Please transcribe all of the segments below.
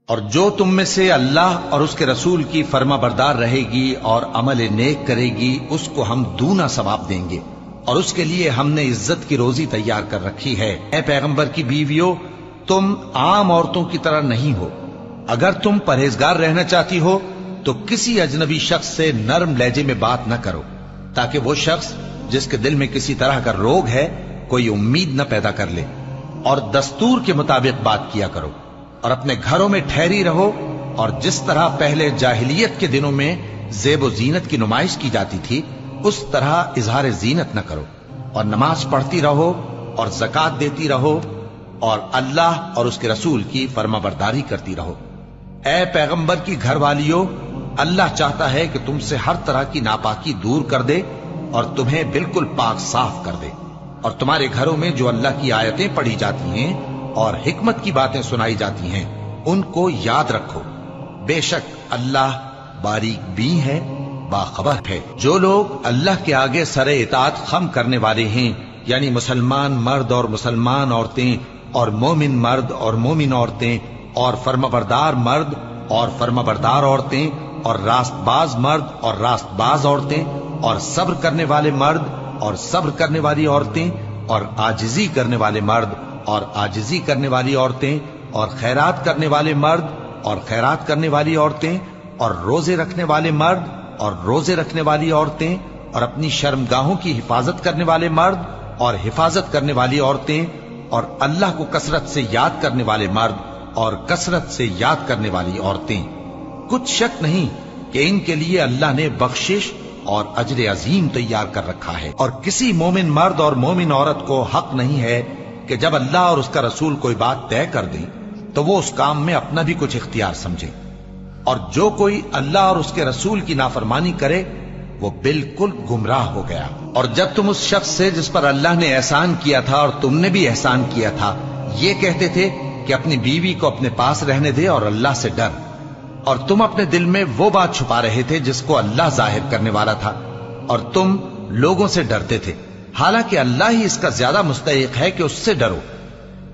اور جو تم میں سے اللہ اور اس کے رسول کی فرما بردار رہے گی اور عمل نیک کرے گی اس کو ہم دونا ثواب دیں گے، اور اس کے لیے ہم نے عزت کی روزی تیار کر رکھی ہے۔ اے پیغمبر کی بیویوں، تم عام عورتوں کی طرح نہیں ہو۔ اگر تم پرہیزگار رہنا چاہتی ہو تو کسی اجنبی شخص سے نرم لہجے میں بات نہ کرو، تاکہ وہ شخص جس کے دل میں کسی طرح کا روگ ہے کوئی امید نہ پیدا کر لے، اور دستور کے مطابق بات کیا کرو، اور اپنے گھروں میں ٹھہری رہو، اور جس طرح پہلے جاہلیت کے دنوں میں زیب و زینت کی نمائش کی جاتی تھی اس طرح اظہار زینت نہ کرو، اور نماز پڑھتی رہو اور زکوٰۃ دیتی رہو، اور اللہ اور اس کے رسول کی فرما برداری کرتی رہو۔ اے پیغمبر کی گھر والیوں، اللہ چاہتا ہے کہ تم سے ہر طرح کی ناپاکی دور کر دے اور تمہیں بالکل پاک صاف کر دے، اور تمہارے گھروں میں جو اللہ کی آیتیں پڑھی جاتی ہیں اور حکمت کی باتیں سنائی جاتی ہیں ان کو یاد رکھو، بے شک اللہ باریک بین ہے، باخبر ہے۔ جو لوگ اللہ کے آگے سر اطاعت خم کرنے والے ہیں، یعنی مسلمان مرد اور مسلمان عورتیں اور مومن مرد اور مومن عورتیں اور فرمانبردار مرد اور فرمانبردار عورتیں اور راست باز مرد اور راست باز عورتیں اور صبر کرنے والے مرد اور صبر کرنے والی عورتیں اور عاجزی کرنے والے مرد اور عاجزی کرنے والی عورتیں اور خیرات کرنے والے مرد اور خیرات کرنے والی عورتیں اور روزے رکھنے والے مرد اور روزے رکھنے والی عورتیں اور اپنی شرمگاہوں کی حفاظت کرنے والے مرد اور حفاظت کرنے والی عورتیں اور اللہ کو کثرت سے یاد کرنے والے مرد اور کثرت سے یاد کرنے والی عورتیں۔ کچھ شک نہیں کہ ان کے لیے اللہ نے بخشش اور اجر عظیم تیار کر رکھا ہے، اور کسی مومن مرد اور مومن عورت کو حق نہیں ہے کہ جب اللہ اور اس کا رسول کوئی بات طے کر دیں تو وہ اس کام میں اپنا بھی کچھ اختیار سمجھے، اور جو کوئی اللہ اور اس کے رسول کی نافرمانی کرے وہ بالکل گمراہ ہو گیا۔ اور جب تم اس شخص سے جس پر اللہ نے احسان کیا تھا اور تم نے بھی احسان کیا تھا یہ کہتے تھے کہ اپنی بیوی کو اپنے پاس رہنے دے اور اللہ سے ڈر، اور تم اپنے دل میں وہ بات چھپا رہے تھے جس کو اللہ ظاہر کرنے والا تھا، اور تم لوگوں سے ڈرتے تھے، حالانکہ اللہ ہی اس کا زیادہ مستحق ہے کہ اس سے ڈرو۔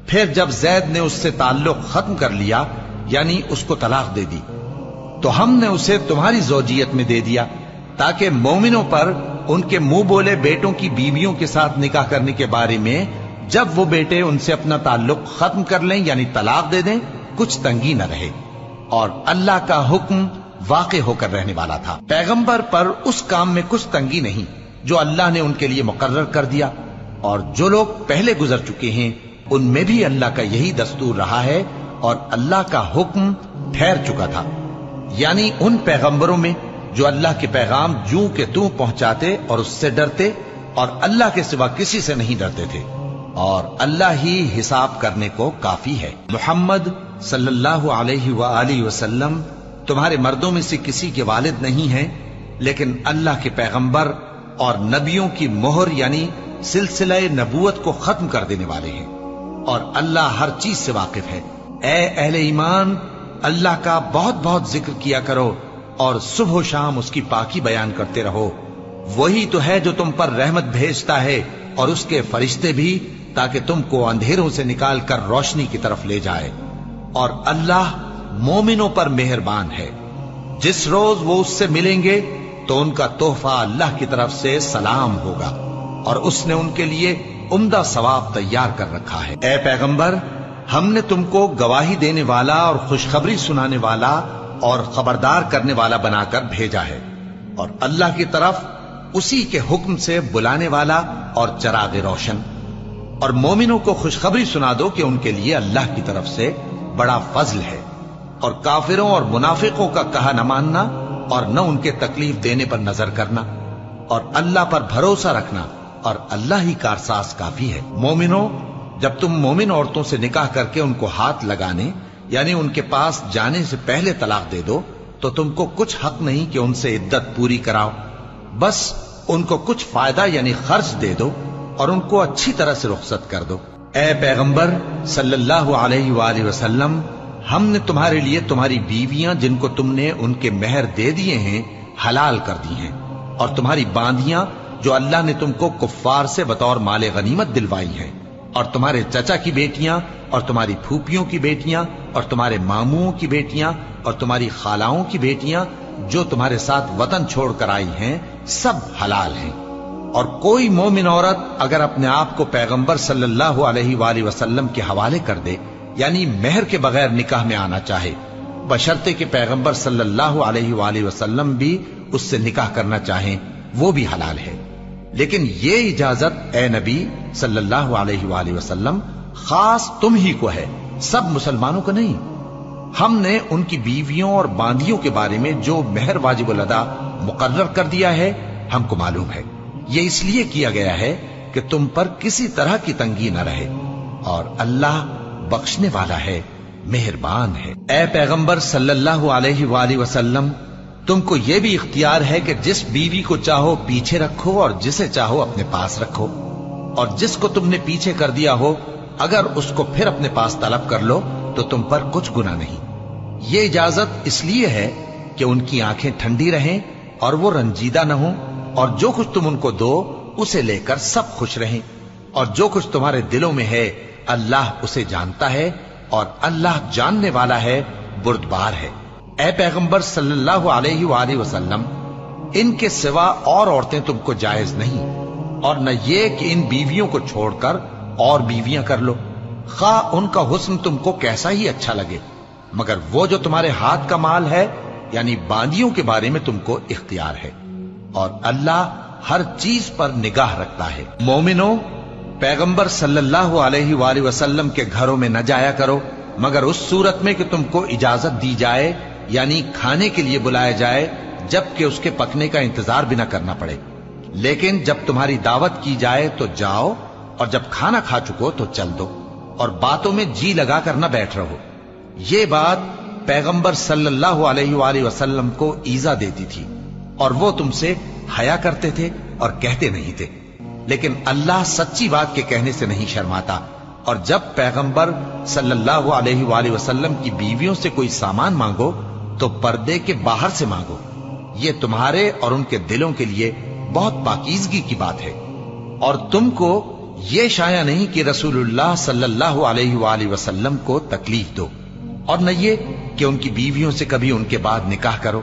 پھر جب زید نے اس سے تعلق ختم کر لیا یعنی اس کو طلاق دے دی تو ہم نے اسے تمہاری زوجیت میں دے دیا تاکہ مومنوں پر ان کے منہ بولے بیٹوں کی بیویوں کے ساتھ نکاح کرنے کے بارے میں جب وہ بیٹے ان سے اپنا تعلق ختم کر لیں یعنی طلاق دے دیں کچھ تنگی نہ رہے، اور اللہ کا حکم واقع ہو کر رہنے والا تھا۔ پیغمبر پر اس کام میں کچھ تنگی نہیں جو اللہ نے ان کے لیے مقرر کر دیا، اور جو لوگ پہلے گزر چکے ہیں ان میں بھی اللہ کا یہی دستور رہا ہے، اور اللہ کا حکم ٹھہر چکا تھا، یعنی ان پیغمبروں میں جو اللہ کے پیغام جوں کہ توں پہنچاتے اور اس سے ڈرتے اور اللہ کے سوا کسی سے نہیں ڈرتے تھے، اور اللہ ہی حساب کرنے کو کافی ہے۔ محمد صلی اللہ علیہ وآلہ وسلم تمہارے مردوں میں سے کسی کے والد نہیں ہیں، لیکن اللہ کے پیغمبر اور نبیوں کی مہر یعنی سلسلہ نبوت کو ختم کر دینے والے ہیں، اور اللہ ہر چیز سے واقف ہے۔ اے اہل ایمان، اللہ کا بہت بہت ذکر کیا کرو اور صبح و شام اس کی پاکی بیان کرتے رہو، وہی تو ہے جو تم پر رحمت بھیجتا ہے اور اس کے فرشتے بھی، تاکہ تم کو اندھیروں سے نکال کر روشنی کی طرف لے جائے، اور اللہ مومنوں پر مہربان ہے۔ جس روز وہ اس سے ملیں گے تو ان کا تحفہ اللہ کی طرف سے سلام ہوگا، اور اس نے ان کے لیے عمدہ ثواب تیار کر رکھا ہے۔ اے پیغمبر، ہم نے تم کو گواہی دینے والا اور خوشخبری سنانے والا اور خبردار کرنے والا بنا کر بھیجا ہے، اور اللہ کی طرف اسی کے حکم سے بلانے والا اور چراغ روشن، اور مومنوں کو خوشخبری سنا دو کہ ان کے لیے اللہ کی طرف سے بڑا فضل ہے، اور کافروں اور منافقوں کا کہا نہ ماننا اور نہ ان کے تکلیف دینے پر نظر کرنا، اور اللہ پر بھروسہ رکھنا، اور اللہ ہی کارساز کافی ہے۔ مومنوں، جب تم مومن عورتوں سے نکاح کر کے ان کو ہاتھ لگانے یعنی ان کے پاس جانے سے پہلے طلاق دے دو تو تم کو کچھ حق نہیں کہ ان سے عدت پوری کراؤ، بس ان کو کچھ فائدہ یعنی خرچ دے دو اور ان کو اچھی طرح سے رخصت کر دو۔ اے پیغمبر صلی اللہ علیہ وآلہ وسلم، ہم نے تمہارے لیے تمہاری بیویاں جن کو تم نے ان کے مہر دے دیے ہیں حلال کر دی ہیں، اور تمہاری باندیاں جو اللہ نے تم کو کفار سے بطور مال غنیمت دلوائی ہیں، اور تمہارے چچا کی بیٹیاں اور تمہاری پھوپھیوں کی بیٹیاں اور تمہارے ماموں کی بیٹیاں اور تمہاری خالاؤں کی بیٹیاں جو تمہارے ساتھ وطن چھوڑ کر آئی ہیں سب حلال ہیں۔ اور کوئی مومن عورت اگر اپنے آپ کو پیغمبر صلی اللہ علیہ وآلہ وسلم کے حوالے کر دے، یعنی مہر کے بغیر نکاح میں آنا چاہے، بشرطے کہ پیغمبر صلی اللہ علیہ وآلہ وسلم بھی اس سے نکاح کرنا چاہیں، وہ بھی حلال ہے۔ لیکن یہ اجازت اے نبی صلی اللہ علیہ وآلہ وسلم خاص تم ہی کو ہے، سب مسلمانوں کو نہیں۔ ہم نے ان کی بیویوں اور باندیوں کے بارے میں جو مہر واجب الادا مقرر کر دیا ہے ہم کو معلوم ہے، یہ اس لیے کیا گیا ہے کہ تم پر کسی طرح کی تنگی نہ رہے، اور اللہ بخشنے والا ہے، مہربان ہے۔ اے پیغمبر صلی اللہ علیہ وآلہ وسلم، تم کو یہ بھی اختیار ہے کہ جس بیوی کو چاہو پیچھے رکھو اور جسے چاہو اپنے پاس رکھو، اور جس کو تم نے پیچھے کر دیا ہو اگر اس کو پھر اپنے پاس طلب کر لو تو تم پر کچھ گناہ نہیں۔ یہ اجازت اس لیے ہے کہ ان کی آنکھیں ٹھنڈی رہیں اور وہ رنجیدہ نہ ہوں، اور جو کچھ تم ان کو دو اسے لے کر سب خوش رہیں، اور جو کچھ تمہارے دلوں میں ہے اللہ اسے جانتا ہے، اور اللہ جاننے والا ہے، بردبار ہے۔ اے پیغمبر صلی اللہ علیہ وآلہ وسلم، ان کے سوا اور عورتیں تم کو جائز نہیں، اور نہ یہ کہ ان بیویوں کو چھوڑ کر اور بیویاں کر لو، خواہ ان کا حسن تم کو کیسا ہی اچھا لگے، مگر وہ جو تمہارے ہاتھ کا مال ہے یعنی باندیوں کے بارے میں تم کو اختیار ہے، اور اللہ ہر چیز پر نگاہ رکھتا ہے۔ مومنو، پیغمبر صلی اللہ علیہ وآلہ وسلم کے گھروں میں نہ جایا کرو مگر اس صورت میں کہ تم کو اجازت دی جائے، یعنی کھانے کے لیے بلایا جائے جبکہ اس کے پکنے کا انتظار بھی نہ کرنا پڑے۔ لیکن جب تمہاری دعوت کی جائے تو جاؤ، اور جب کھانا کھا چکو تو چل دو، اور باتوں میں جی لگا کر نہ بیٹھ رہو۔ یہ بات پیغمبر صلی اللہ علیہ وآلہ وسلم کو ایذا دیتی تھی، اور وہ تم سے حیا کرتے تھے اور کہتے نہیں تھے، لیکن اللہ سچی بات کے کہنے سے نہیں شرماتا، اور جب پیغمبر صلی اللہ علیہ وآلہ وسلم کی بیویوں سے کوئی سامان مانگو تو پردے کے باہر سے مانگو، یہ تمہارے اور ان کے دلوں کے لیے بہت پاکیزگی کی بات ہے۔ اور تم کو یہ شایع نہیں کہ رسول اللہ صلی اللہ علیہ وآلہ وسلم کو تکلیف دو، اور نہ یہ کہ ان کی بیویوں سے کبھی ان کے بعد نکاح کرو،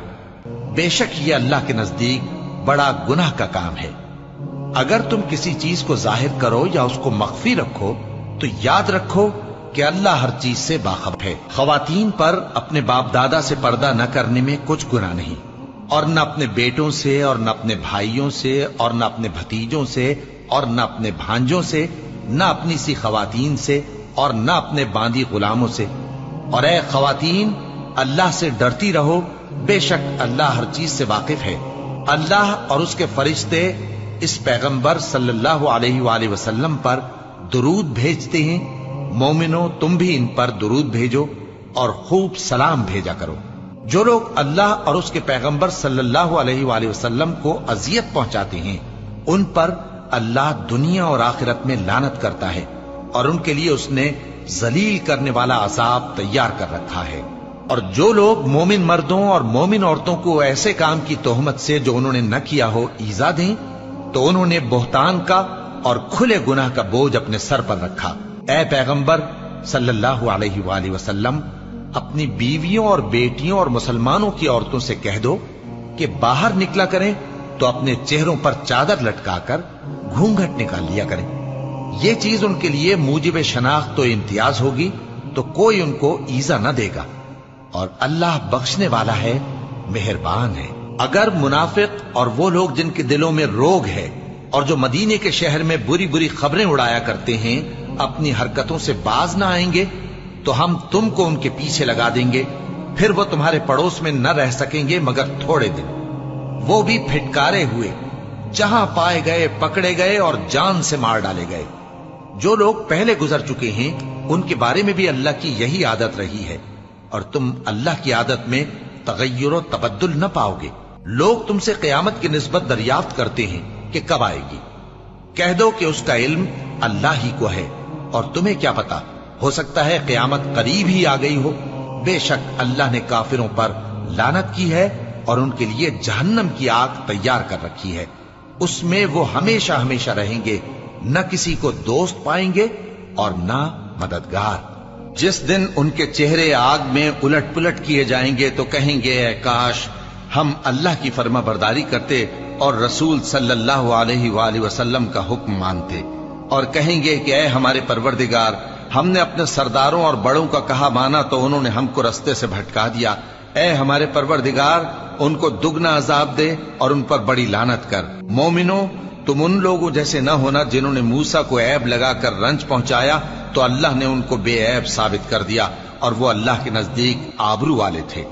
بے شک یہ اللہ کے نزدیک بڑا گناہ کا کام ہے۔ اگر تم کسی چیز کو ظاہر کرو یا اس کو مخفی رکھو تو یاد رکھو کہ اللہ ہر چیز سے باخبر ہے۔ خواتین پر اپنے باپ دادا سے پردہ نہ کرنے میں کچھ گناہ نہیں، اور نہ اپنے بیٹوں سے اور نہ اپنے بھائیوں سے اور نہ اپنے بھتیجوں سے اور نہ اپنے بھانجوں سے، نہ اپنی سی خواتین سے اور نہ اپنے باندی غلاموں سے۔ اور اے خواتین، اللہ سے ڈرتی رہو، بے شک اللہ ہر چیز سے واقف ہے۔ اللہ اور اس کے فرشتے اس پیغمبر صلی اللہ علیہ وآلہ وسلم پر درود بھیجتے ہیں، مومنو تم بھی ان پر درود بھیجو اور خوب سلام بھیجا کرو۔ جو لوگ اللہ اور اس کے پیغمبر صلی اللہ علیہ وآلہ وسلم کو اذیت پہنچاتے ہیں ان پر اللہ دنیا اور آخرت میں لعنت کرتا ہے، اور ان کے لیے اس نے ذلیل کرنے والا عذاب تیار کر رکھا ہے۔ اور جو لوگ مومن مردوں اور مومن عورتوں کو ایسے کام کی تہمت سے جو انہوں نے نہ کیا ہو ایذا دیں تو انہوں نے بہتان کا اور کھلے گناہ کا بوجھ اپنے سر پر رکھا۔ اے پیغمبر صلی اللہ علیہ وآلہ وسلم، اپنی بیویوں اور بیٹیوں اور مسلمانوں کی عورتوں سے کہہ دو کہ باہر نکلا کریں تو اپنے چہروں پر چادر لٹکا کر گھونگھٹ نکال لیا کریں، یہ چیز ان کے لیے موجب شناخت و امتیاز ہوگی تو کوئی ان کو ایذا نہ دے گا، اور اللہ بخشنے والا ہے، مہربان ہے۔ اگر منافق اور وہ لوگ جن کے دلوں میں روگ ہے اور جو مدینے کے شہر میں بری بری خبریں اڑایا کرتے ہیں اپنی حرکتوں سے باز نہ آئیں گے تو ہم تم کو ان کے پیچھے لگا دیں گے، پھر وہ تمہارے پڑوس میں نہ رہ سکیں گے مگر تھوڑے دن، وہ بھی پھٹکارے ہوئے، جہاں پائے گئے پکڑے گئے اور جان سے مار ڈالے گئے۔ جو لوگ پہلے گزر چکے ہیں ان کے بارے میں بھی اللہ کی یہی عادت رہی ہے، اور تم اللہ کی عادت میں تغیر و تبدل نہ پاؤ گے۔ لوگ تم سے قیامت کی نسبت دریافت کرتے ہیں کہ کب آئے گی، کہہ دو کہ اس کا علم اللہ ہی کو ہے، اور تمہیں کیا پتا، ہو سکتا ہے قیامت قریب ہی آ گئی ہو۔ بے شک اللہ نے کافروں پر لعنت کی ہے اور ان کے لیے جہنم کی آگ تیار کر رکھی ہے، اس میں وہ ہمیشہ ہمیشہ رہیں گے، نہ کسی کو دوست پائیں گے اور نہ مددگار۔ जिस दिन उनके चेहरे आग में उलट पुलट किए जाएंगे तो कहेंगे ऐ काश हम अल्लाह की फर्मा बरदारी करते और रसूल सल्लल्लाहु अलैहि वसल्लम का हुक्म मानते, और कहेंगे कि ऐ हमारे परवरदिगार, हमने अपने सरदारों और बड़ों का कहा माना तो उन्होंने हमको रस्ते से भटका दिया। ऐ हमारे परवरदिगार, उनको दुगना अजाब दे और उन पर बड़ी लानत कर। मोमिनो, तुम उन लोगों जैसे न होना जिन्होंने मूसा को ऐब लगाकर रंज पहुंचाया तो अल्लाह ने उनको बेऐब साबित कर दिया और वो अल्लाह के नजदीक आबरू वाले थे।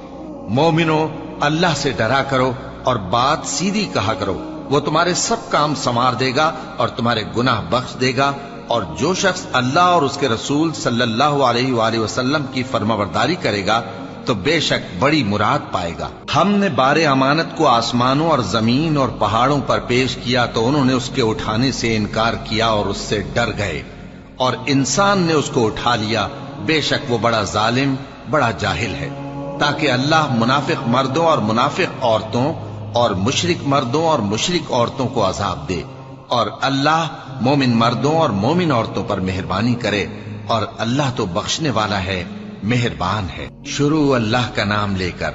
मोमिनो, अल्लाह से डरा करो और बात सीधी कहा करो, वो तुम्हारे सब काम संवार देगा और तुम्हारे गुनाह बख्श देगा। और जो शख्स अल्लाह और उसके रसूल सल्लल्लाहु अलैहि वसल्लम की फरमाबरदारी करेगा तो बेशक बड़ी मुराद पाएगा। हमने बारे अमानत को आसमानों और जमीन और पहाड़ों पर पेश किया तो उन्होंने उसके उठाने से इनकार किया और उससे डर गए, और इंसान ने उसको उठा लिया। बेशक वो बड़ा जालिम, बड़ा जाहिल है। ताकि अल्लाह मुनाफिक मर्दों और मुनाफिक औरतों और मुशरिक मर्दों और मुशरिक औरतों को अजाब दे, और अल्लाह मोमिन मर्दों और मोमिन औरतों पर मेहरबानी करे, और अल्लाह तो बख्शने वाला है, मेहरबान है। शुरू अल्लाह का नाम लेकर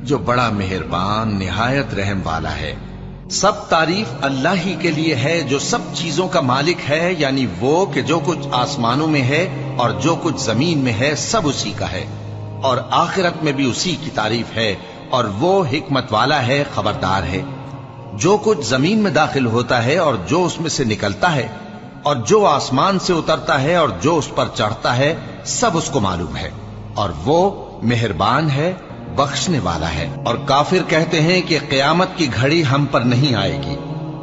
जो बड़ा मेहरबान निहायत रहम वाला है। सब तारीफ अल्लाह ही के लिए है जो सब चीजों का मालिक है, यानी वो कि जो कुछ आसमानों में है और जो कुछ जमीन में है सब उसी का है, और आखिरत में भी उसी की तारीफ है, और वो हिकमत वाला है, खबरदार है। जो कुछ जमीन में दाखिल होता है और जो उसमें से निकलता है और जो आसमान से उतरता है और जो उस पर चढ़ता है, सब उसको मालूम है, और वो मेहरबान है, बख्शने वाला है। और काफिर कहते हैं कि क़यामत की घड़ी हम पर नहीं आएगी।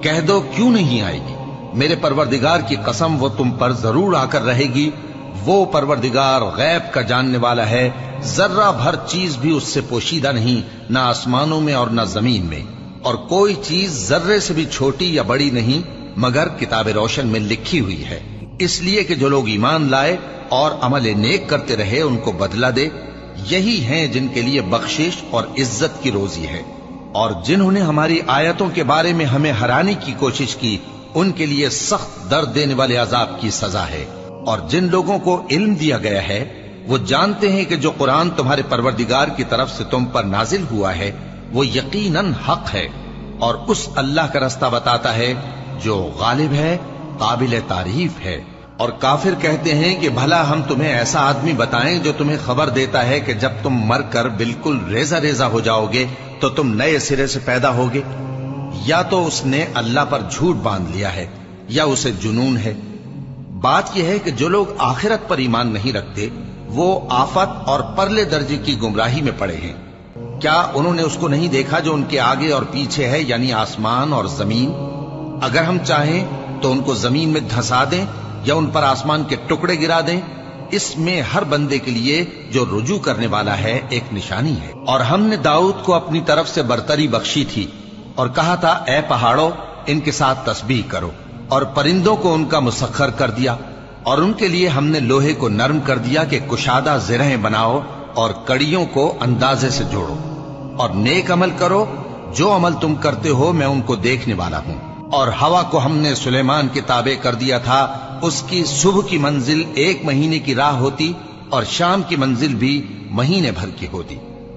कह दो क्यों नहीं आएगी, मेरे परवरदिगार की कसम वो तुम पर जरूर आकर रहेगी। वो परवरदिगार गैब का जानने वाला है, जर्रा भर चीज भी उससे पोशीदा नहीं, ना आसमानों में और ना जमीन में, और कोई चीज जर्रे से भी छोटी या बड़ी नहीं मगर किताब रोशन में लिखी हुई है। इसलिए कि जो लोग ईमान लाए और अमल नेक करते रहे उनको बदला दे, यही हैं जिनके लिए बख्शिश और इज्जत की रोजी है। और जिन्होंने हमारी आयतों के बारे में हमें हराने की कोशिश की, उनके लिए सख्त दर्द देने वाले अजाब की सजा है। और जिन लोगों को इल्म दिया गया है वो जानते हैं कि जो कुरान तुम्हारे परवरदिगार की तरफ से तुम पर नाजिल हुआ है वो यकीनन हक है, और उस अल्लाह का रास्ता बताता है जो गालिब है, काबिल तारीफ है। और काफिर कहते हैं कि भला हम तुम्हें ऐसा आदमी बताएं जो तुम्हें खबर देता है कि जब तुम मरकर बिल्कुल रेजा रेजा हो जाओगे तो तुम नए सिरे से पैदा होगे। या तो उसने अल्लाह पर झूठ बांध लिया है या उसे जुनून है। बात यह है कि जो लोग आखिरत पर ईमान नहीं रखते वो आफत और परले दर्जे की गुमराही में पड़े हैं। क्या उन्होंने उसको नहीं देखा जो उनके आगे और पीछे है, यानी आसमान और जमीन? अगर हम चाहें तो उनको जमीन में धंसा दें या उन पर आसमान के टुकड़े गिरा दें। इसमें हर बंदे के लिए जो रुजू करने वाला है एक निशानी है। और हमने दाऊद को अपनी तरफ से बरतरी बख्शी थी और कहा था, ऐ पहाड़ों, इनके साथ तस्बीह करो। और परिंदों को उनका मुसख्खर कर दिया, और उनके लिए हमने लोहे को नरम कर दिया कि कुशादा ज़िरहें बनाओ और कड़ियों को अंदाजे से जोड़ो। और नेक अमल करो, जो अमल तुम करते हो मैं उनको देखने वाला हूं। और हवा को हमने सुलेमान के ताबे कर दिया था, उसकी सुबह की मंजिल 1 महीने की राह होती और शाम की मंजिल भी महीने भर की होती।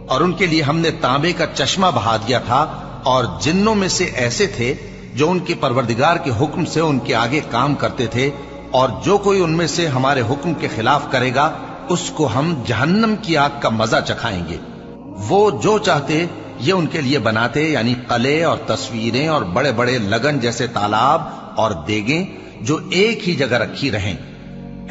और उनके लिए हमने तांबे का चश्मा बहा दिया था, और जिन्नों में से ऐसे थे जो उनके परवरदिगार के हुक्म से उनके आगे काम करते थे, और जो कोई उनमें से हमारे हुक्म के खिलाफ करेगा उसको हम जहन्नम की आग का मजा चखाएंगे। वो जो चाहते ये उनके लिए बनाते, यानी कले और तस्वीरें और बड़े बड़े लगन जैसे तालाब और देगें जो एक ही जगह रखी रहें।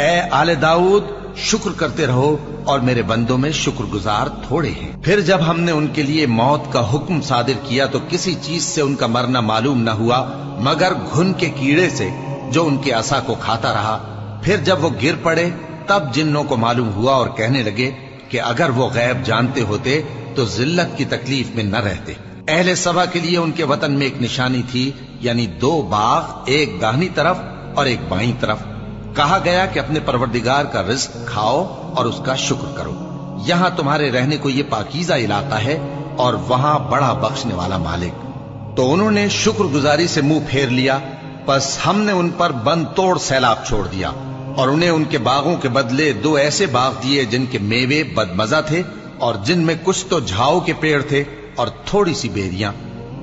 ए आले दाऊद, शुक्र करते रहो और मेरे बंदों में शुक्रगुजार थोड़े हैं। फिर जब हमने उनके लिए मौत का हुक्म सादिर किया तो किसी चीज से उनका मरना मालूम न हुआ मगर घुन के कीड़े से जो उनके असा को खाता रहा। फिर जब वो गिर पड़े तब जिन्नों को मालूम हुआ और कहने लगे कि अगर वो गैब जानते होते तो जिल्लत की तकलीफ में न रहते। अहले सबा के लिए उनके वतन में एक निशानी थी, यानी 2 बाग, एक दाहिनी तरफ और एक बाईं तरफ। कहा गया कि अपने परवरदिगार का रिज्क खाओ और उसका शुक्र करो। यहां तुम्हारे रहने को ये पाकीज़ा इलाका है और वहां बड़ा बख्शने वाला मालिक। तो उन्होंने शुक्रगुजारी से मुंह फेर लिया, बस हमने उन पर बंद तोड़ सैलाब छोड़ दिया اور انہیں ان کے باغوں کے بدلے 2 ایسے باغ دیے جن کے میوے بدمزہ تھے اور جن میں کچھ تو جھاؤ کے پیڑ تھے اور تھوڑی سی بیریاں۔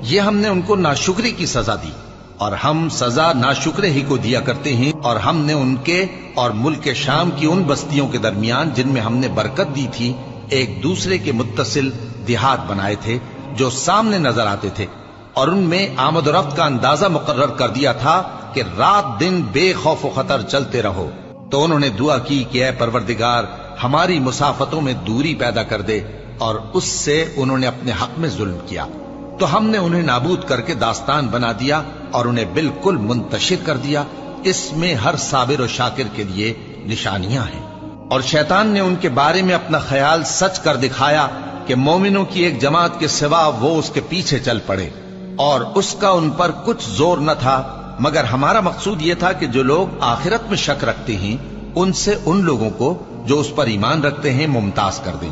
یہ ہم نے ان کو ناشکری کی سزا دی، اور ہم سزا ناشکرے ہی کو دیا کرتے ہیں۔ اور ہم نے ان کے اور ملک شام کی ان بستیوں کے درمیان جن میں ہم نے برکت دی تھی ایک دوسرے کے متصل دیہات بنائے تھے جو سامنے نظر آتے تھے، اور ان میں آمد و رفت کا اندازہ مقرر کر دیا تھا کہ رات دن بے خوف و خطر چلتے رہو۔ تو انہوں نے دعا کی کہ اے پروردگار ہماری مسافتوں میں دوری پیدا کر دے، اور اس سے انہوں نے اپنے حق میں ظلم کیا، تو ہم نے انہیں نابود کر کے داستان بنا دیا اور انہیں بالکل منتشر کر دیا۔ اس میں ہر صابر و شاکر کے لیے نشانیاں ہیں۔ اور شیطان نے ان کے بارے میں اپنا خیال سچ کر دکھایا کہ مومنوں کی ایک جماعت کے سوا وہ اس کے پیچھے چل پڑے، اور اس کا ان پر کچھ زور نہ تھا، مگر ہمارا مقصود یہ تھا کہ جو لوگ آخرت میں شک رکھتے ہیں ان سے ان لوگوں کو جو اس پر ایمان رکھتے ہیں ممتاز کر دیں،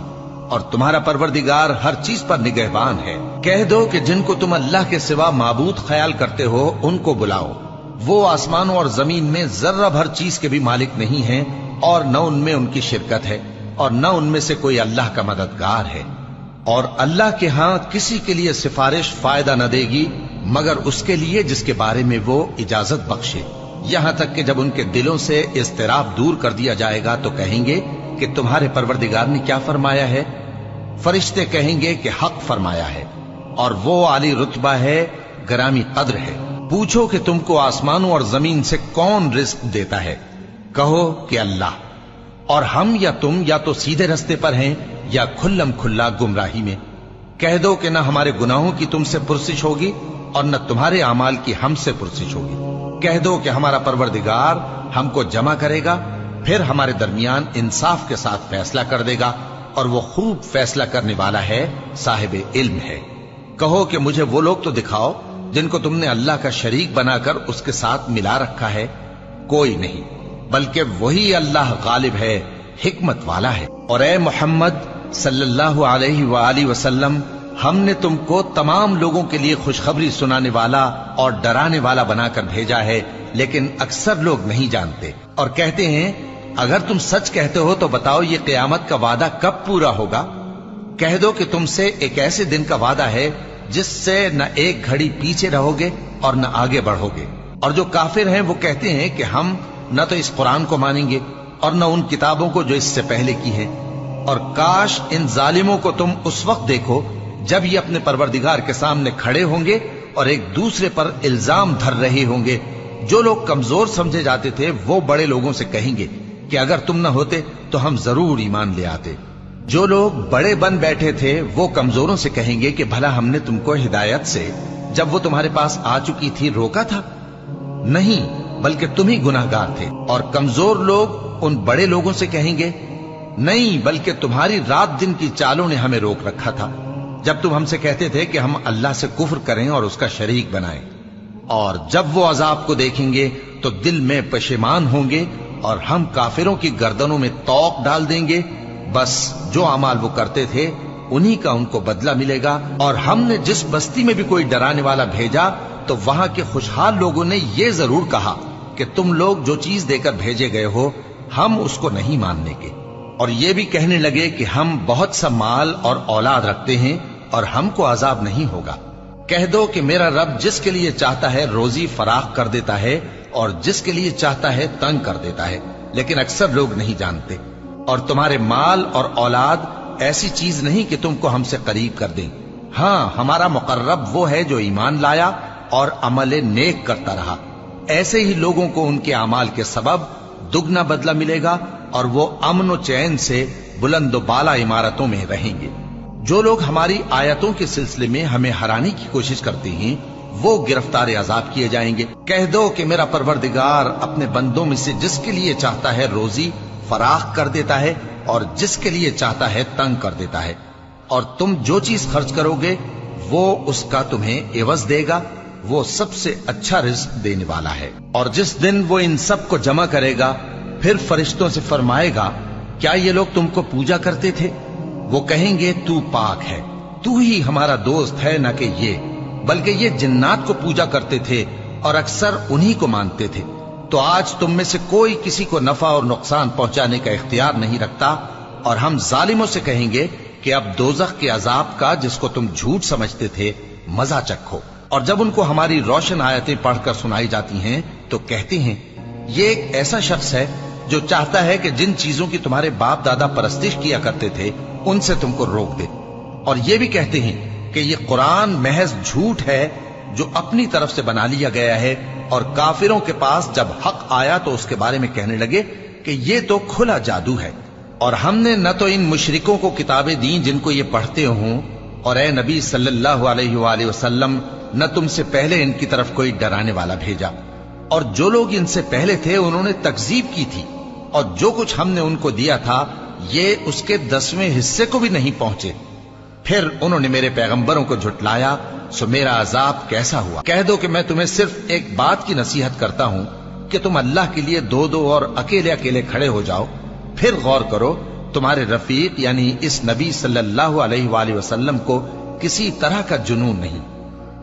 اور تمہارا پروردگار ہر چیز پر نگہبان ہے۔ کہہ دو کہ جن کو تم اللہ کے سوا معبود خیال کرتے ہو ان کو بلاؤ، وہ آسمانوں اور زمین میں ذرہ بھر چیز کے بھی مالک نہیں ہیں، اور نہ ان میں ان کی شرکت ہے، اور نہ ان میں سے کوئی اللہ کا مددگار ہے، اور اللہ کے ہاں کسی کے لیے سفارش فائدہ نہ دے گی مگر اس کے لیے جس کے بارے میں وہ اجازت بخشے، یہاں تک کہ جب ان کے دلوں سے اضطراب دور کر دیا جائے گا تو کہیں گے کہ تمہارے پروردگار نے کیا فرمایا ہے؟ فرشتے کہیں گے کہ حق فرمایا ہے، اور وہ عالی رتبہ ہے، گرامی قدر ہے۔ پوچھو کہ تم کو آسمانوں اور زمین سے کون رزق دیتا ہے؟ کہو کہ اللہ، اور ہم یا تم یا تو سیدھے رستے پر ہیں یا کھلم کھلا گمراہی میں۔ کہہ دو کہ نہ ہمارے گناہوں کی تم سے پرسش ہوگی اور نہ تمہارے اعمال کی ہم سے پرسش ہوگی۔ کہہ دو کہ ہمارا پروردگار ہم کو جمع کرے گا، پھر ہمارے درمیان انصاف کے ساتھ فیصلہ کر دے گا، اور وہ خوب فیصلہ کرنے والا ہے، صاحب علم ہے۔ کہو کہ مجھے وہ لوگ تو دکھاؤ جن کو تم نے اللہ کا شریک بنا کر اس کے ساتھ ملا رکھا ہے۔ کوئی نہیں، بلکہ وہی اللہ غالب ہے، حکمت والا ہے۔ اور اے محمد صلی اللہ علیہ وآلہ وسلم، ہم نے تم کو تمام لوگوں کے لیے خوشخبری سنانے والا اور ڈرانے والا بنا کر بھیجا ہے، لیکن اکثر لوگ نہیں جانتے، اور کہتے ہیں اگر تم سچ کہتے ہو تو بتاؤ یہ قیامت کا وعدہ کب پورا ہوگا؟ کہہ دو کہ تم سے ایک ایسے دن کا وعدہ ہے جس سے نہ ایک گھڑی پیچھے رہو گے اور نہ آگے بڑھو گے۔ اور جو کافر ہیں وہ کہتے ہیں کہ ہم نہ تو اس قرآن کو مانیں گے اور نہ ان کتابوں کو جو اس سے پہلے کی ہیں، اور کاش ان ظالموں کو تم اس وقت دیکھو جب یہ اپنے پروردگار کے سامنے کھڑے ہوں گے اور ایک دوسرے پر الزام دھر رہے ہوں گے۔ جو لوگ کمزور سمجھے جاتے تھے وہ بڑے لوگوں سے کہیں گے کہ اگر تم نہ ہوتے تو ہم ضرور ایمان لے آتے۔ جو لوگ بڑے بن بیٹھے تھے وہ کمزوروں سے کہیں گے کہ بھلا ہم نے تم کو ہدایت سے جب وہ تمہارے پاس آ چکی تھی روکا تھا؟ نہیں، بلکہ تم ہی گناہگار تھے۔ اور کمزور لوگ ان بڑے لوگوں سے کہیں گے نہیں، بلکہ تمہاری رات دن کی چالوں نے ہمیں روک رکھا تھا جب تم ہم سے کہتے تھے کہ ہم اللہ سے کفر کریں اور اس کا شریک بنائیں۔ اور جب وہ عذاب کو دیکھیں گے تو دل میں پشیمان ہوں گے، اور ہم کافروں کی گردنوں میں توق ڈال دیں گے، بس جو اعمال وہ کرتے تھے انہی کا ان کو بدلہ ملے گا۔ اور ہم نے جس بستی میں بھی کوئی ڈرانے والا بھیجا تو وہاں کے خوشحال لوگوں نے یہ ضرور کہا کہ تم لوگ جو چیز دے کر بھیجے گئے ہو ہم اس کو نہیں ماننے کے، اور یہ بھی کہنے لگے کہ ہم بہت سا مال اور اولاد رکھتے ہیں اور ہم کو عذاب نہیں ہوگا۔ کہہ دو کہ میرا رب جس کے لیے چاہتا ہے روزی فراخ کر دیتا ہے اور جس کے لیے چاہتا ہے تنگ کر دیتا ہے، لیکن اکثر لوگ نہیں جانتے۔ اور تمہارے مال اور اولاد ایسی چیز نہیں کہ تم کو ہم سے قریب کر دیں، ہاں ہمارا مقرب وہ ہے جو ایمان لایا اور عمل نیک کرتا رہا۔ ایسے ہی لوگوں کو ان کے اعمال کے سبب دگنا بدلہ ملے گا، اور وہ امن و چین سے بلند و بالا عمارتوں میں رہیں گے۔ جو لوگ ہماری آیتوں کے سلسلے میں ہمیں ہرانے کی کوشش کرتے ہیں وہ گرفتار عذاب کیے جائیں گے۔ کہہ دو کہ میرا پروردگار اپنے بندوں میں سے جس کے لیے چاہتا ہے روزی فراخ کر دیتا ہے اور جس کے لیے چاہتا ہے تنگ کر دیتا ہے، اور تم جو چیز خرچ کرو گے وہ اس کا تمہیں عوض دے گا، وہ سب سے اچھا رزق دینے والا ہے۔ اور جس دن وہ ان سب کو جمع کرے گا پھر فرشتوں سے فرمائے گا کیا یہ لوگ تم کو پوجا کرتے تھے؟ وہ کہیں گے تو پاک ہے، تو ہی ہمارا دوست ہے، نہ کہ یہ، بلکہ یہ جنات کو پوجا کرتے تھے اور اکثر انہی کو مانتے تھے۔ तो आज तुम में से कोई किसी को नफा और नुकसान पहुंचाने का इख्तियार नहीं रखता, और हम जालिमों से कहेंगे कि अब दोजख के अजाब का, जिसको तुम झूठ समझते थे, मजा चखो। और जब उनको हमारी रोशन आयतें पढ़कर सुनाई जाती हैं तो कहते हैं, ये एक ऐसा शख्स है जो चाहता है कि जिन चीजों की तुम्हारे बाप दादा परस्तिश किया करते थे उनसे तुमको रोक दे। और ये भी कहते हैं कि ये कुरान महज झूठ है जो अपनी तरफ से बना लिया गया है। और काफिरों के पास जब हक आया तो उसके बारे में कहने लगे कि ये तो खुला जादू है। और हमने न तो इन मुशरिकों को किताबें दी जिनको ये पढ़ते हों, और ए नबी सल्लल्लाहु अलैहि वसल्लम न तुमसे पहले इनकी तरफ कोई डराने वाला भेजा। और जो लोग इनसे पहले थे उन्होंने तकजीब की थी, और जो कुछ हमने उनको दिया था ये उसके 10वें हिस्से को भी नहीं पहुंचे। फिर उन्होंने मेरे पैगंबरों को झुटलाया, सो मेरा अजाब कैसा हुआ। कह दो कि मैं तुम्हें सिर्फ एक बात की नसीहत करता हूं कि तुम अल्लाह के लिए दो दो और अकेले अकेले खड़े हो जाओ। फिर गौर करो, तुम्हारे रफीक यानी इस नबी सल्लल्लाहु अलैहि वसल्लम को किसी तरह का जुनून नहीं।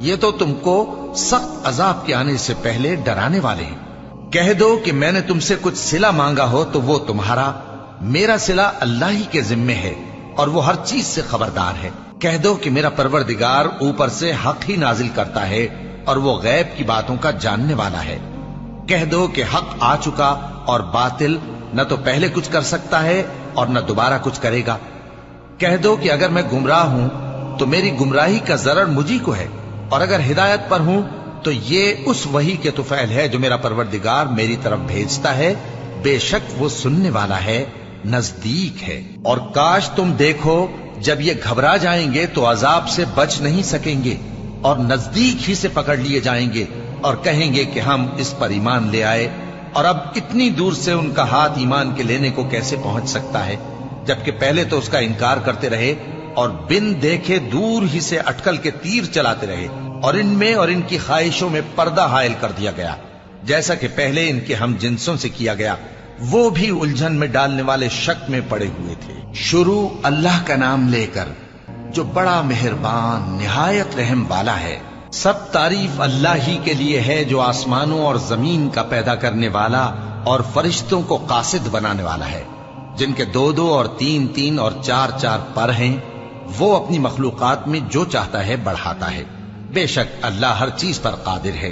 ये तो तुमको सख्त अजाब के आने से पहले डराने वाले हैं। कह दो कि मैंने तुमसे कुछ सिला मांगा हो तो वो तुम्हारा, मेरा सिला अल्लाह ही के जिम्मे है और वो हर चीज से खबरदार है। कह दो कि मेरा परवरदिगार ऊपर से हक ही नाजिल करता है और वो गैब की बातों का जानने वाला है। कह दो कि हक आ चुका और बातिल न तो पहले कुछ कर सकता है और न दोबारा कुछ करेगा। कह दो कि अगर मैं गुमराह हूं तो मेरी गुमराही का जरर मुझी को है, और अगर हिदायत पर हूं तो ये उस वही के तुफैल है जो मेरा परवरदिगार मेरी तरफ भेजता है। बेशक वो सुनने वाला है, नजदीक है। और काश तुम देखो, जब ये घबरा जाएंगे तो अजाब से बच नहीं सकेंगे और नजदीक ही से पकड़ लिए जाएंगे और कहेंगे कि हम इस पर ईमान ले आए, और अब इतनी दूर से उनका हाथ ईमान के लेने को कैसे पहुंच सकता है, जबकि पहले तो उसका इनकार करते रहे और बिन देखे दूर ही से अटकल के तीर चलाते रहे, और इनमें और इनकी ख्वाहिशों में पर्दा हायल कर दिया गया, जैसा कि पहले इनके हम जिनसों से किया गया। वो भी उलझन में डालने वाले शक में पड़े हुए थे। शुरू अल्लाह का नाम लेकर जो बड़ा मेहरबान निहायत रहम वाला है। सब तारीफ अल्लाह ही के लिए है जो आसमानों और जमीन का पैदा करने वाला और फरिश्तों को कासिद बनाने वाला है, जिनके दो दो और तीन तीन और चार चार पर हैं। वो अपनी मखलूकात में जो चाहता है बढ़ाता है। बेशक अल्लाह हर चीज पर कादिर है।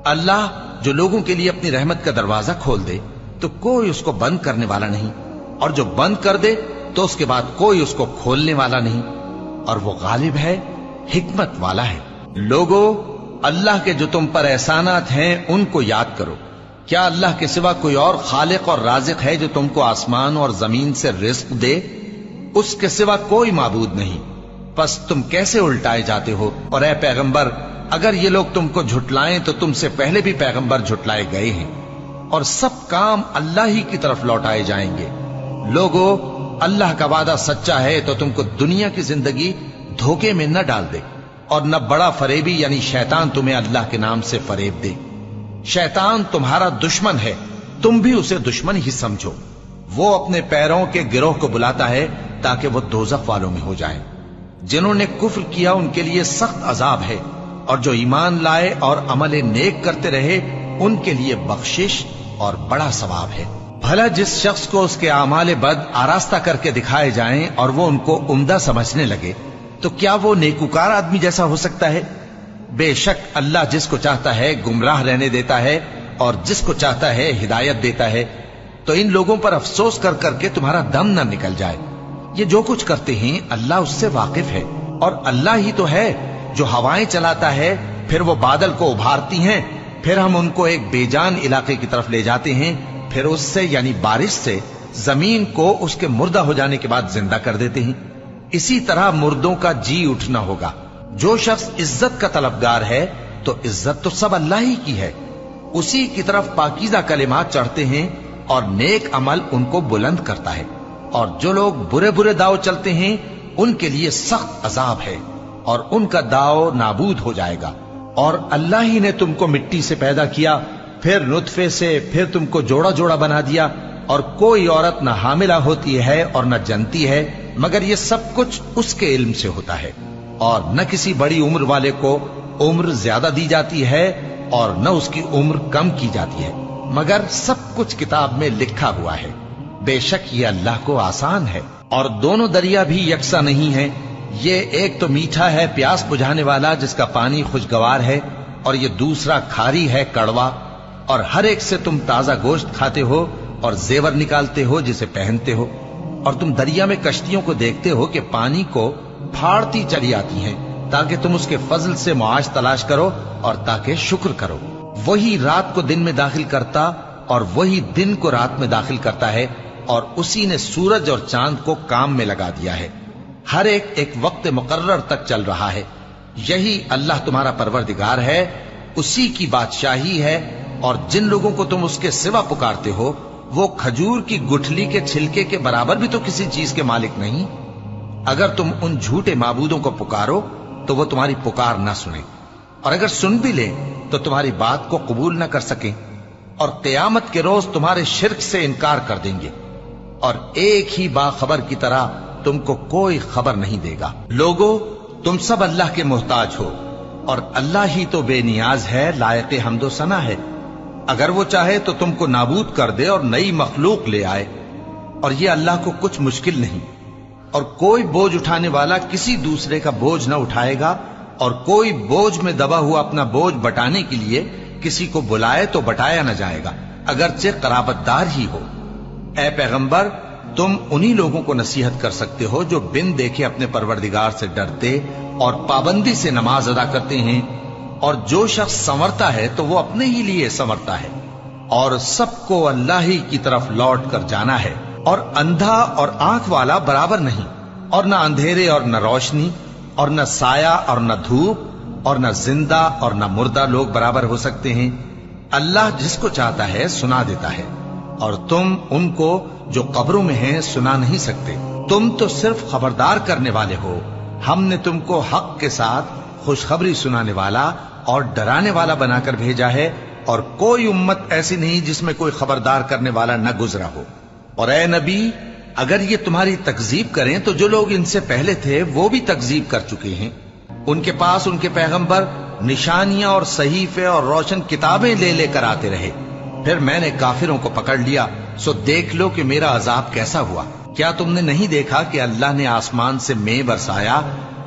अल्लाह जो लोगों के लिए अपनी रहमत का दरवाजा खोल दे तो कोई उसको बंद करने वाला नहीं, और जो बंद कर दे तो उसके बाद कोई उसको खोलने वाला नहीं, और वो गालिब है, हिकमत वाला है। लोगो, अल्लाह के जो तुम पर एहसानात हैं उनको याद करो। क्या अल्लाह के सिवा कोई और खालिक और राजिक है जो तुमको आसमान और जमीन से रिस्क दे? उसके सिवा कोई माबूद नहीं। बस तुम कैसे उल्टाए जाते हो? और ए पैगंबर, अगर ये लोग तुमको झुटलाएं तो तुमसे पहले भी पैगंबर झुटलाए गए हैं, और सब काम अल्लाह ही की तरफ लौटाए जाएंगे। लोगो, अल्लाह का वादा सच्चा है तो तुमको दुनिया की जिंदगी धोखे में न डाल दे, और न बड़ा फरेबी यानी शैतान तुम्हें अल्लाह के नाम से फरेब दे। शैतान तुम्हारा दुश्मन है, तुम भी उसे दुश्मन ही समझो। वो अपने पैरों के गिरोह को बुलाता है ताकि वो दोजख वालों में हो जाएं। जिन्होंने कुफ्र किया उनके लिए सख्त अजाब है, और जो ईमान लाए और अमल नेक करते रहे उनके लिए बख्शिश और बड़ा सवाब है। भला जिस शख्स को उसके आमाले बद आरास्ता करके दिखाए जाएं और वो उनको उम्दा समझने लगे, तो क्या वो नेकुकार आदमी जैसा हो सकता है? बेशक अल्लाह जिसको चाहता है गुमराह रहने देता है और जिसको चाहता है हिदायत देता है। तो इन लोगों पर अफसोस कर करके तुम्हारा दम न निकल जाए। ये जो कुछ करते हैं अल्लाह उससे वाकिफ है, और अल्लाह ही तो है जो हवाएं चलाता है, फिर वो बादल को उभारती हैं, फिर हम उनको एक बेजान इलाके की तरफ ले जाते हैं, फिर उससे यानी बारिश से जमीन को उसके मुर्दा हो जाने के बाद जिंदा कर देते हैं। इसी तरह मुर्दों का जी उठना होगा। जो शख्स इज्जत का तलबगार है तो इज्जत तो सब अल्लाह ही की है। उसी की तरफ पाकीज़ा कलिमात चढ़ते हैं और नेक अमल उनको बुलंद करता है। और जो लोग बुरे बुरे दाव चलते हैं उनके लिए सख्त अजाब है, और उनका दाव नाबूद हो जाएगा। और अल्लाह ही ने तुमको मिट्टी से पैदा किया, फिर नुतफे से, फिर तुमको जोड़ा जोड़ा बना दिया, और कोई औरत न हामिला होती है और न जनती है, मगर ये सब कुछ उसके इल्म से होता है। और न किसी बड़ी उम्र वाले को उम्र ज्यादा दी जाती है और न उसकी उम्र कम की जाती है, मगर सब कुछ किताब में लिखा हुआ है। बेशक ये अल्लाह को आसान है। और दोनों दरिया भी यकसा नहीं है। ये एक तो मीठा है प्यास बुझाने वाला जिसका पानी खुशगवार है, और ये दूसरा खारी है कड़वा। और हर एक से तुम ताजा गोश्त खाते हो और जेवर निकालते हो जिसे पहनते हो। और तुम दरिया में कश्तियों को देखते हो कि पानी को फाड़ती चली आती हैं, ताकि तुम उसके फजल से मुआश तलाश करो और ताकि शुक्र करो। वही रात को दिन में दाखिल करता और वही दिन को रात में दाखिल करता है, और उसी ने सूरज और चांद को काम में लगा दिया है। हर एक एक वक्त मुकर्रर तक चल रहा है। यही अल्लाह तुम्हारा परवरदिगार है, उसी की बादशाही है। और जिन लोगों को तुम उसके सिवा पुकारते हो वो खजूर की गुठली के छिलके के बराबर भी तो किसी चीज के मालिक नहीं। अगर तुम उन झूठे माबूदों को पुकारो तो वो तुम्हारी पुकार ना सुने, और अगर सुन भी ले तो तुम्हारी बात को कबूल ना कर सकें, और क़यामत के रोज तुम्हारे शिर्क से इनकार कर देंगे। और एक ही बाखबर की तरह तुमको कोई खबर नहीं देगा। लोगो, तुम सब अल्लाह के मोहताज हो, और अल्लाह ही तो बेनियाज है, लायक हम्दो सना है। अगर वो चाहे तो तुमको नाबूद कर दे और नई मखलूक ले आए, और ये अल्लाह को कुछ मुश्किल नहीं। और कोई बोझ उठाने वाला किसी दूसरे का बोझ न उठाएगा, और कोई बोझ में दबा हुआ अपना बोझ बटाने के लिए किसी को बुलाए तो बटाया न जाएगा, अगरचे कराबतदार ही हो। ऐ पैगंबर, तुम उन्हीं लोगों को नसीहत कर सकते हो जो बिन देखे अपने परवरदिगार से डरते और पाबंदी से नमाज अदा करते हैं। और जो शख्स संवरता है तो वो अपने ही लिए संवरता है, और सबको अल्लाह ही की तरफ लौट कर जाना है। और अंधा और आंख वाला बराबर नहीं, और न अंधेरे और न रोशनी, और न साया और न धूप, और न जिंदा और न मुर्दा लोग बराबर हो सकते हैं। अल्लाह जिसको चाहता है सुना देता है, और तुम उनको जो कब्रों में हैं सुना नहीं सकते। तुम तो सिर्फ खबरदार करने वाले हो। हमने तुमको हक के साथ खुशखबरी सुनाने वाला और डराने वाला बनाकर भेजा है, और कोई उम्मत ऐसी नहीं जिसमें कोई खबरदार करने वाला न गुजरा हो। और ए नबी, अगर ये तुम्हारी तकजीब करें तो जो लोग इनसे पहले थे वो भी तकजीब कर चुके हैं। उनके पास उनके पैगंबर निशानियां और सहीफे और रोशन किताबें ले लेकर आते रहे। फिर मैंने काफिरों को पकड़ लिया, सो देख लो कि मेरा अजाब कैसा हुआ। क्या तुमने नहीं देखा कि अल्लाह ने आसमान से मेंह बरसाया,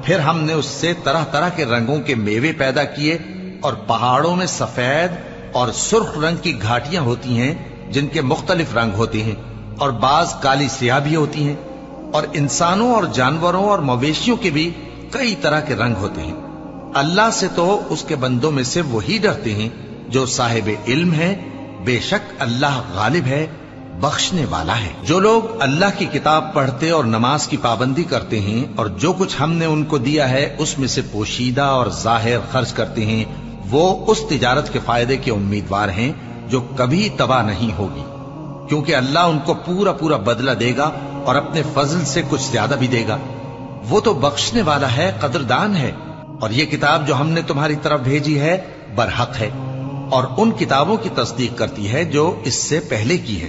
फिर हमने उससे तरह तरह के रंगों के मेवे पैदा किए, और पहाड़ों में सफेद और सुर्ख रंग की घाटियां होती हैं जिनके मुख्तलिफ रंग होते हैं, और बाज काली स्याह भी होती हैं। और इंसानों और जानवरों और मवेशियों के भी कई तरह के रंग होते हैं। अल्लाह से तो उसके बंदों में से वही डरते हैं जो साहिब इल्म है। बेशक अल्लाह गालिब है, बख्शने वाला है। जो लोग अल्लाह की किताब पढ़ते और नमाज की पाबंदी करते हैं, और जो कुछ हमने उनको दिया है उसमें से पोशीदा और जाहिर खर्च करते हैं, वो उस तिजारत के फायदे के उम्मीदवार हैं जो कभी तबाह नहीं होगी, क्योंकि अल्लाह उनको पूरा पूरा बदला देगा और अपने फजल से कुछ ज्यादा भी देगा। वो तो बख्शने वाला है, कदरदान है। और ये किताब जो हमने तुम्हारी तरफ भेजी है बरहक है, और उन किताबों की तस्दीक करती है जो इससे पहले की है।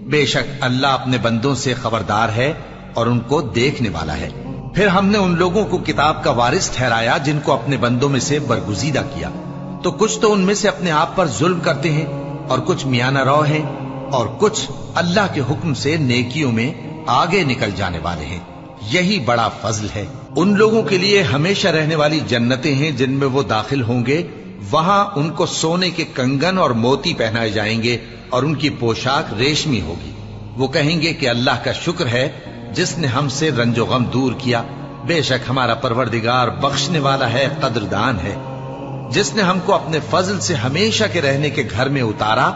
बेशक अल्लाह अपने बंदों से खबरदार है और उनको देखने वाला है। फिर हमने उन लोगों को किताब का वारिस ठहराया जिनको अपने बंदों में से बरगुजीदा किया। तो कुछ तो उनमें से अपने आप पर जुल्म करते हैं, और कुछ मियाना रौ हैं, और कुछ अल्लाह के हुक्म से नेकियों में आगे निकल जाने वाले हैं। यही बड़ा फजल है। उन लोगों के लिए हमेशा रहने वाली जन्नतें हैं जिनमें वो दाखिल होंगे। वहां उनको सोने के कंगन और मोती पहनाए जाएंगे, और उनकी पोशाक रेशमी होगी। वो कहेंगे कि अल्लाह का शुक्र है जिसने हमसे रंजो गम दूर किया। बेशक हमारा परवरदिगार बख्शने वाला है, कदरदान है। जिसने हमको अपने फजल से हमेशा के रहने के घर में उतारा,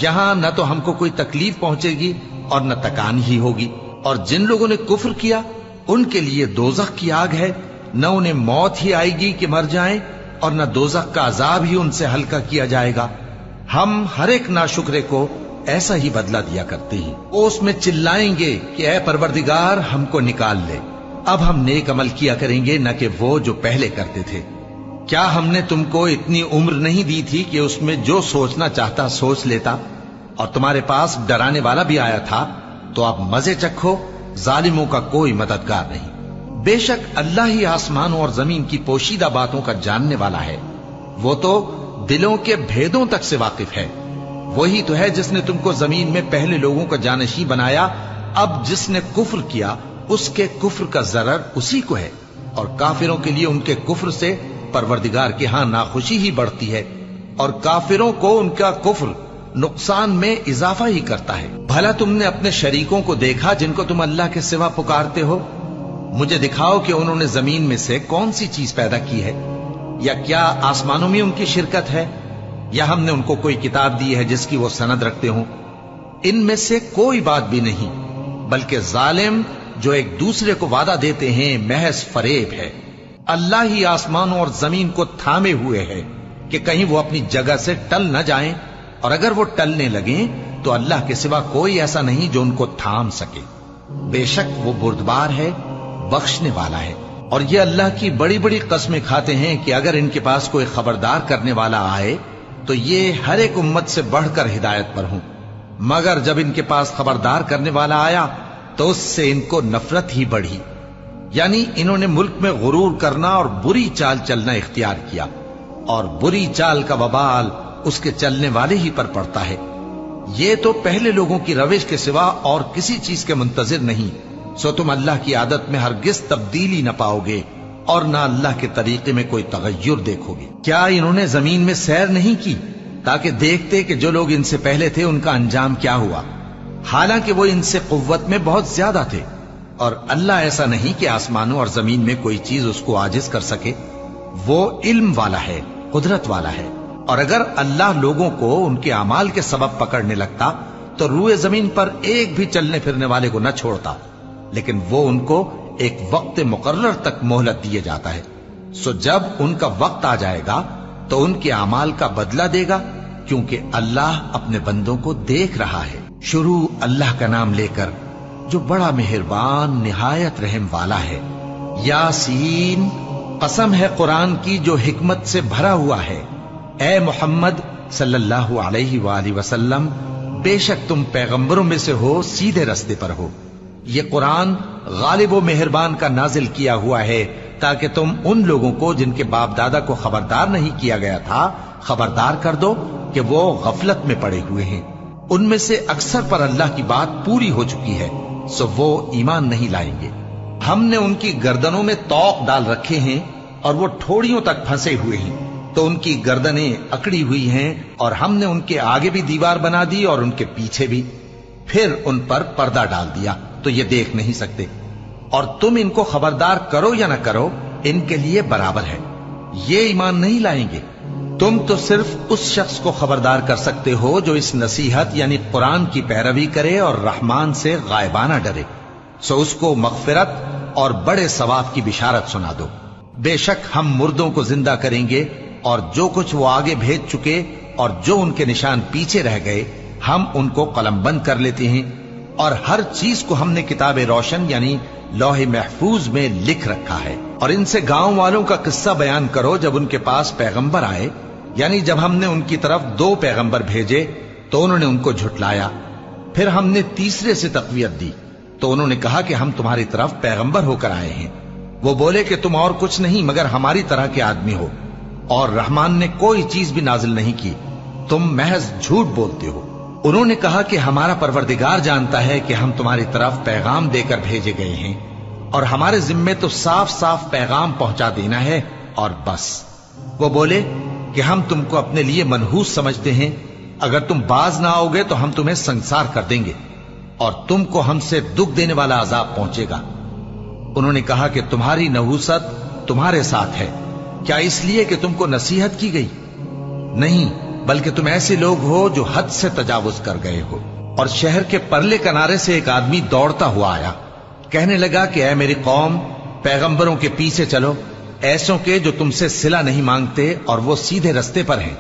जहां न तो हमको कोई तकलीफ पहुंचेगी और न तकान ही होगी। और जिन लोगों ने कुफ्र किया उनके लिए दोजख की आग है, न उन्हें मौत ही आएगी कि मर जाएं, और न दोजख का अजाब ही उनसे हल्का किया जाएगा। हम हर एक नाशुक्रे को ऐसा ही बदला दिया करते हैं। वो उसमें चिल्लाएंगे कि ऐ परवरदिगार हमको निकाल ले, अब हम नेक अमल किया करेंगे न कि वो जो पहले करते थे। क्या हमने तुमको इतनी उम्र नहीं दी थी कि उसमें जो सोचना चाहता सोच लेता? और तुम्हारे पास डराने वाला भी आया था, तो आप मजे चखो, जालिमों का कोई मददगार नहीं। बेशक अल्लाह ही आसमानों और जमीन की पोशीदा बातों का जानने वाला है। वो तो दिलों के भेदों तक से वाकिफ है। वही तो है जिसने तुमको जमीन में पहले लोगों का जानशी बनाया। अब जिसने कुफ्र किया उसके कुफ्र का जरर उसी को है, और काफिरों के लिए उनके कुफ्र से परवरदिगार के यहां नाखुशी ही बढ़ती है, और काफिरों को उनका कुफ्र नुकसान में इजाफा ही करता है। भला तुमने अपने शरीकों को देखा जिनको तुम अल्लाह के सिवा पुकारते हो? मुझे दिखाओ कि उन्होंने जमीन में से कौन सी चीज पैदा की है, या क्या आसमानों में उनकी शिरकत है, या हमने उनको कोई किताब दी है जिसकी वो सनद रखते हो? इनमें से कोई बात भी नहीं, बल्कि जालिम जो एक दूसरे को वादा देते हैं महज फरेब है। अल्लाह ही आसमानों और जमीन को थामे हुए है कि कहीं वो अपनी जगह से टल न जाएं, और अगर वो टलने लगे तो अल्लाह के सिवा कोई ऐसा नहीं जो उनको थाम सके। बेशक वो बुर्दबार है, बख्शने वाला है। और ये अल्लाह की बड़ी बड़ी कस्में खाते हैं कि अगर इनके पास कोई खबरदार करने वाला आए तो ये हर एक उम्मत से बढ़कर हिदायत पर हों, मगर जब इनके पास खबरदार करने वाला आया तो उससे इनको नफरत ही बढ़ी। यानी इन्होंने मुल्क में गुरूर करना और बुरी चाल चलना इख्तियार किया, और बुरी चाल का वबाल उसके चलने वाले ही पर पड़ता है। ये तो पहले लोगों की रविश के सिवा और किसी चीज के मुंतजिर नहीं, सो तुम अल्लाह की आदत में हरगिज तब्दीली न पाओगे और ना अल्लाह के तरीके में कोई तगय्युर देखोगे। क्या इन्होंने जमीन में सैर नहीं की ताकि देखते कि जो लोग इनसे पहले थे उनका अंजाम क्या हुआ, हालांकि वो इनसे कुव्वत में बहुत ज्यादा थे। और अल्लाह ऐसा नहीं कि आसमानों और जमीन में कोई चीज उसको आजिज कर सके। वो इल्म वाला है, कुदरत वाला है। और अगर अल्लाह लोगों को उनके अमाल के सबब पकड़ने लगता तो रूए जमीन पर एक भी चलने फिरने वाले को न छोड़ता, लेकिन वो उनको एक वक्त मुकर्रर तक मोहलत दिए जाता है। सो जब उनका वक्त आ जाएगा तो उनके अमाल का बदला देगा, क्योंकि अल्लाह अपने बंदों को देख रहा है। शुरू अल्लाह का नाम लेकर जो बड़ा मेहरबान निहायत रहम वाला है। यासीन, कसम है कुरान की जो हिकमत से भरा हुआ है। ए मोहम्मद सल्लल्लाहु अलैहि वसल्लम, बेशक तुम पैगंबरों में से हो, सीधे रास्ते पर हो। ये कुरान गालिब व मेहरबान का नाजिल किया हुआ है ताकि तुम उन लोगों को जिनके बाप दादा को खबरदार नहीं किया गया था खबरदार कर दो कि वो गफलत में पड़े हुए हैं। उनमें से अक्सर पर अल्लाह की बात पूरी हो चुकी है, सो वो ईमान नहीं लाएंगे। हमने उनकी गर्दनों में तौक डाल रखे हैं और वो ठोड़ियों तक फंसे हुए हैं, तो उनकी गर्दनें अकड़ी हुई हैं, और हमने उनके आगे भी दीवार बना दी और उनके पीछे भी, फिर उन पर पर्दा डाल दिया तो ये देख नहीं सकते। और तुम इनको खबरदार करो या ना करो, इनके लिए बराबर है, ये ईमान नहीं लाएंगे। तुम तो सिर्फ उस शख्स को खबरदार कर सकते हो जो इस नसीहत यानी कुरान की पैरवी करे और रहमान से गायबाना डरे, सो उसको मगफिरत और बड़े सवाब की बिशारत सुना दो। बेशक हम मुर्दों को जिंदा करेंगे, और जो कुछ वो आगे भेज चुके और जो उनके निशान पीछे रह गए हम उनको कलमबंद कर लेते हैं, और हर चीज को हमने किताब रोशन यानी लौहे महफूज में लिख रखा है। और इनसे गांव वालों का किस्सा बयान करो जब उनके पास पैगंबर आए, यानी जब हमने उनकी तरफ 2 पैगंबर भेजे तो उन्होंने उनको झुटलाया। फिर हमने तीसरे से तक़वियत दी तो उन्होंने कहा कि हम तुम्हारी तरफ पैगंबर होकर आए हैं। वो बोले कि तुम और कुछ नहीं मगर हमारी तरह के आदमी हो, और रहमान ने कोई चीज भी नाजिल नहीं की, तुम महज झूठ बोलते हो। उन्होंने कहा कि हमारा परवरदिगार जानता है कि हम तुम्हारी तरफ पैगाम देकर भेजे गए हैं, और हमारे जिम्मे तो साफ साफ पैगाम पहुंचा देना है और बस। वो बोले कि हम तुमको अपने लिए मनहूस समझते हैं, अगर तुम बाज ना आओगे तो हम तुम्हें संसार कर देंगे और तुमको हमसे दुख देने वाला अजाब पहुंचेगा। उन्होंने कहा कि तुम्हारी नहूसत तुम्हारे साथ है, क्या इसलिए कि तुमको नसीहत की गई? नहीं, बल्कि तुम ऐसे लोग हो जो हद से तजावुज कर गए हो। और शहर के परले किनारे से एक आदमी दौड़ता हुआ आया, कहने लगा कि ऐ मेरी कौम, पैगंबरों के पीछे चलो, ऐसों के जो तुमसे सिला नहीं मांगते और वो सीधे रास्ते पर हैं।